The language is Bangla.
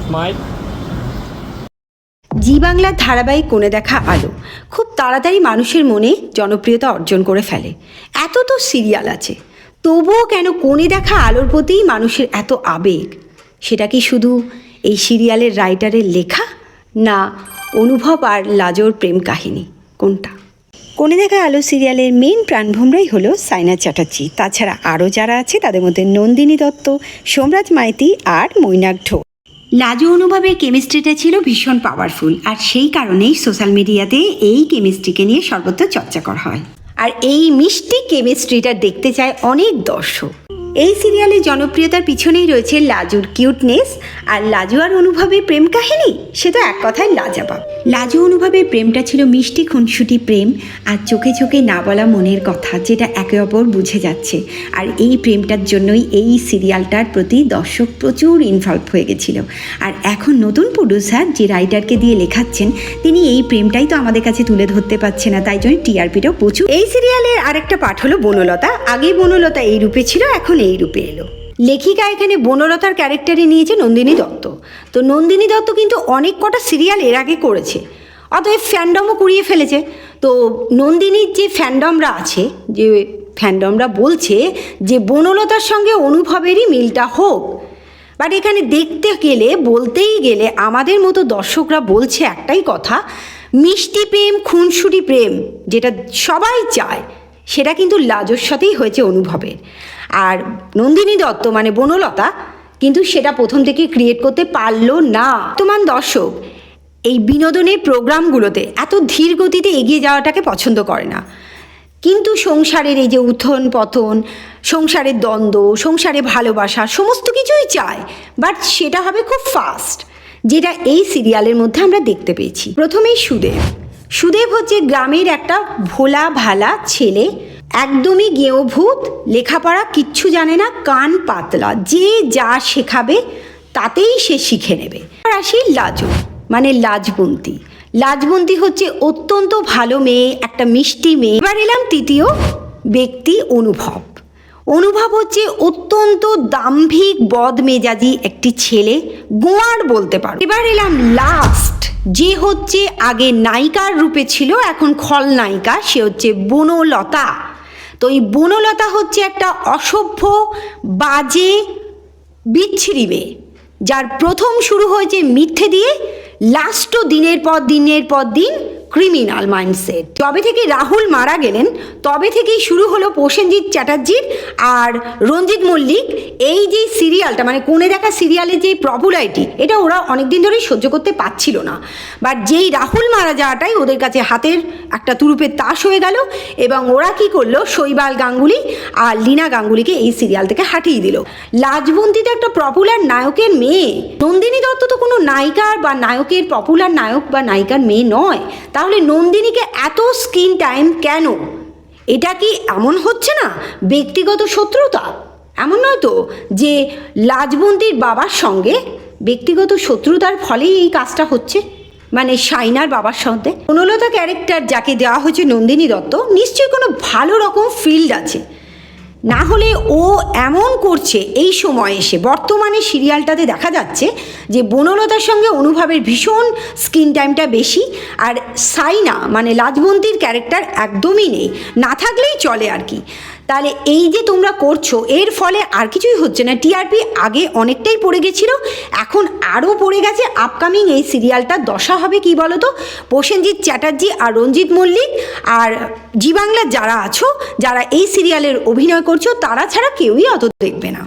স্মাইল। জি বাংলার ধারাবাহিক কোণে দেখা আলো খুব তাড়াতাড়ি মানুষের মনে জনপ্রিয়তা অর্জন করে ফেলে। এত তো সিরিয়াল আছে, তবুও কেন কোণে দেখা আলোর প্রতিই মানুষের এত আবেগ? সেটা কি শুধু এই সিরিয়ালের রাইটারের লেখা, না অনুভব আর লাজোর প্রেম কাহিনী? কোনটা? কোণে দেখা আলো সিরিয়ালের মেন প্রাণভোমরাই হলো সাইনা চ্যাটার্জি। তাছাড়া আরও যারা আছে তাদের মধ্যে নন্দিনী দত্ত, সোমরাজ মাইতি আর মৈনাক ঢোল। লাজু অনুভবের কেমিস্ট্রিটা ছিল ভীষণ পাওয়ারফুল, আর সেই কারণেই সোশ্যাল মিডিয়াতে এই কেমিস্ট্রিকে নিয়ে সর্বত্র চর্চা করা হয়। আর এই মিষ্টি কেমিস্ট্রিটা দেখতে চায় অনেক দর্শক। এই সিরিয়ালের জনপ্রিয়তার পিছনেই রয়েছে লাজুর কিউটনেস, আর লাজু আর অনুভবের প্রেম কাহিনী সে তো এক কথায় লাজবাব। লাজু অনুভবের প্রেমটা ছিল মিষ্টি খুনসুটি প্রেম, আর চোখে চোখে না বলা মনের কথা, যেটা একে অপর বুঝে যাচ্ছে। আর এই প্রেমটার জন্যই এই সিরিয়ালটার প্রতি দর্শক প্রচুর ইনভলভ হয়ে গেছিল। আর এখন নতুন প্রডিউসার যে রাইটারকে দিয়ে লেখাচ্ছেন, তিনি এই প্রেমটাই তো আমাদের কাছে তুলে ধরতে পারছে না, তাই জন্য টিআরপিটাও প্রচুর। এই সিরিয়ালের আরেকটা পাঠ হলো বনলতা। আগে বনলতা এই রূপে ছিল, এখন এই রূপে এলো। লেখিকা এখানে বনলতার ক্যারেক্টারে নিয়েছে নন্দিনী দত্ত। তো নন্দিনী দত্ত কিন্তু অনেক কটা সিরিয়াল এর আগে করেছে, অতএব ফ্যান্ডমও কুড়িয়ে ফেলেছে। তো নন্দিনীর যে ফ্যান্ডমরা আছে, যে ফ্যান্ডমরা বলছে যে বনলতার সঙ্গে অনুভবেরই মিলটা হোক। বাট এখানে দেখতে গেলে, বলতেই গেলে আমাদের মতো দর্শকরা বলছে একটাই কথা, মিষ্টি প্রেম, খুনসুটি প্রেম যেটা সবাই চায়, সেটা কিন্তু লাজোর সাথেই হয়েছে অনুভবের। আর নন্দিনী দত্ত মানে বনলতা কিন্তু সেটা প্রথম থেকে ক্রিয়েট করতে পারলো না। বর্তমান দর্শক এই বিনোদনের প্রোগ্রামগুলোতে এত ধীর গতিতে এগিয়ে যাওয়াটাকে পছন্দ করে না, কিন্তু সংসারের এই যে উত্থান পতন, সংসারের দ্বন্দ্ব, সংসারে ভালোবাসা, সমস্ত কিছুই চায়, বাট সেটা হবে খুব ফাস্ট, যেটা এই সিরিয়ালের মধ্যে আমরা দেখতে পেয়েছি। প্রথমেই সুদেব হচ্ছে গ্রামের একটা ভোলা ভালা ছেলে, একদমই গেঁয়োভূত, লেখাপড়া কিচ্ছু জানে না, কান পাতলা, যে যা শেখাবে তাতেই সে শিখে নেবে। আর আসি লাজু মানে লাজবন্তী। লাজবন্তী হচ্ছে অত্যন্ত ভালো মেয়ে, একটা মিষ্টি মেয়ে। এবার এলাম তৃতীয় ব্যক্তি অনুভব হচ্ছে অত্যন্ত দাম্ভিক বদমেজাজি একটি ছেলে, গোয়ার বলতে পারো। এবার এলাম লাস্ট, যে হচ্ছে আগে নায়িকার রূপে ছিল, এখন খলনায়িকা, সে হচ্ছে বনলতা। তো এই বনলতা হচ্ছে একটা অসভ্য, বাজে, বিচ্ছিরি মেয়ে, যার প্রথম শুরু হয়েছে মিথ্যে দিয়ে, লাস্টও দিনের পর দিন ক্রিমিনাল মাইন্ডসেট। তবে থেকে রাহুল মারা গেলেন, তবে থেকেই শুরু হলো প্রসেনজিৎ চ্যাটার্জির আর রঞ্জিত মল্লিক এই যে সিরিয়ালটা, মানে কোণে দেখা সিরিয়ালের যে পপুলারিটি, এটা ওরা অনেকদিন ধরেই সহ্য করতে পারছিল না। বাট যেই রাহুল মারা যাওয়াটাই ওদের কাছে হাতের একটা তুরুপের তাস হয়ে গেল, এবং ওরা কি করলো, শৈবাল গাঙ্গুলি আর লীনা গাঙ্গুলিকে এই সিরিয়াল থেকে হাঁটিয়ে দিল। লাজবন্তী তো একটা পপুলার নায়কের মেয়ে, নন্দিনী দত্ত তো কোনো নায়িকার বা নায়কের, পপুলার নায়ক বা নায়িকার মেয়ে নয়। তাহলে নন্দিনীকে এত স্ক্রিন টাইম কেন? এটা কি এমন হচ্ছে না ব্যক্তিগত শত্রুতা? এমন নয় তো যে লাজবন্তীর বাবার সঙ্গে ব্যক্তিগত শত্রুতার ফলেই এই কাজটা হচ্ছে, মানে সাইনার বাবার সঙ্গে? বনলতা ক্যারেক্টার যাকে দেওয়া হয়েছে নন্দিনী দত্ত, নিশ্চয়ই কোনো ভালো রকম ফিল্ড আছে, না হলে ও এমন করছে। এই সময় এসে বর্তমানে সিরিয়ালটাতে দেখা যাচ্ছে যে বনলতার সঙ্গে অনুভবের ভীষণ স্ক্রিন টাইমটা বেশি, আর সাইনা মানে লাজবন্তীর ক্যারেক্টার একদমই নেই, না থাকলেই চলে আর কি। তাহলে এই যে তোমরা করছো, এর ফলে আর কিছুই হচ্ছে না। টিআরপি আগে অনেকটাই পড়ে গেছিলো, এখন আরও পড়ে গেছে। আপকামিং এই সিরিয়ালটার দশা হবে কি বলো তো? প্রসেনজিৎ চ্যাটার্জি আর রঞ্জিত মল্লিক আর জি বাংলার যারা আছো, যারা এই সিরিয়ালের অভিনয় করছো, তারা ছাড়া কেউই অত দেখবে না।